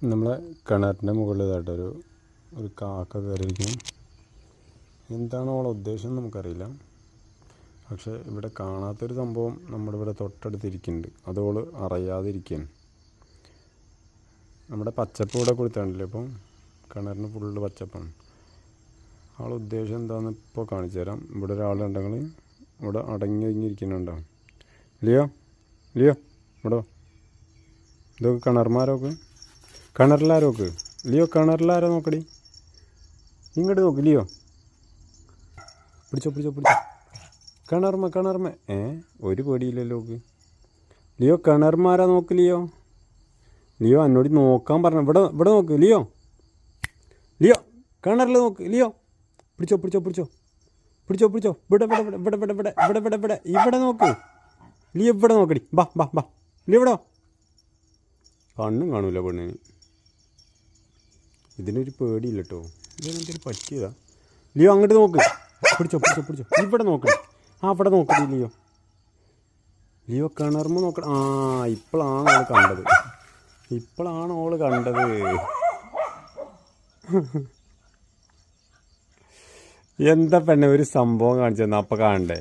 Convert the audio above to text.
നമ്മളെ കിണറിൻ്റെ മുകളിലായിട്ട് ഒരു കാക്ക കയറിയിരിക്കുന്നു. എന്താണ് അവളുടെ ഉദ്ദേശം നമുക്കറിയില്ല. പക്ഷേ ഇവിടെ കാണാത്തൊരു സംഭവം നമ്മുടെ ഇവിടെ തൊട്ടടുത്തിരിക്കുന്നുണ്ട്. അതോള് അറിയാതിരിക്കുകയാണ്. നമ്മുടെ പച്ചപ്പ് ഇവിടെ കൊടുത്താണല്ലേ. ഇപ്പം കിണറിന് ഫുള്ള് പച്ചപ്പാണ്. ആളുടെ ഉദ്ദേശം എന്താണെന്ന് ഇപ്പോൾ കാണിച്ചു തരാം. ഇവിടെ ഒരാളുണ്ടെങ്കിൽ ഇവിടെ അടങ്ങി ഒതുങ്ങിയിരിക്കുന്നുണ്ടാവും. ലിയോ ലിയോ ഇവിടെ ഇതൊക്കെ കിണർമാരൊക്കെ കിണറിലാരോക്ക് ലിയോ കിണറിലാരോ നോക്കടി. ഇങ്ങോട്ട് നോക്ക് ലിയോ. പിടിച്ചോ പിടിച്ചോ പിടിച്ചോ. കിണർമ ഒരു പേടിയില്ലല്ലോ നോക്ക്. ലിയോ കിണർമാരാ നോക്ക് ലിയോ. ലിയോ എന്നോട് നോക്കാൻ പറഞ്ഞു. ഇവിടെ നോക്ക് ലിയോ. ലിയോ കിണറിൽ നോക്ക് ലിയോ. പിടിച്ചോ പിടിച്ചോ പിടിച്ചോ പിടിച്ചോ പിടിച്ചോ. ഇവിടെ ഇവിടെ ഇവിടെ ഇവിടെ ഇവിടെ ഇവിടെ ഇവിടെ ഇവിടെ ഇവിടെ നോക്ക് ലിയോ. ഇവിടെ നോക്കടി. ബാ ബാ ബാ ലിയോ ഇവിടെ. കണ്ണും കാണൂല പെണ്ണിന്. ഇതിനൊരു പേടിയില്ല കേട്ടോ. ഇതിനെന്തെങ്കിലും പറ്റിയതാ. ലിയോ അങ്ങോട്ട് നോക്ക്. പിടിച്ചോ പിടിച്ചോ പിടിച്ചോ. ഇവിടെ നോക്കടി. അവിടെ നോക്കടി ലിയോ. ലിയോ കിണർമ നോക്കണം. ഇപ്പോഴാണ് അവൾ കണ്ടത്. ഇപ്പോഴാണ് അവൾ കണ്ടത്. എന്താ പെണ്ണെ ഒരു സംഭവം കാണിച്ചു തന്നാ അപ്പം കാണണ്ടേ?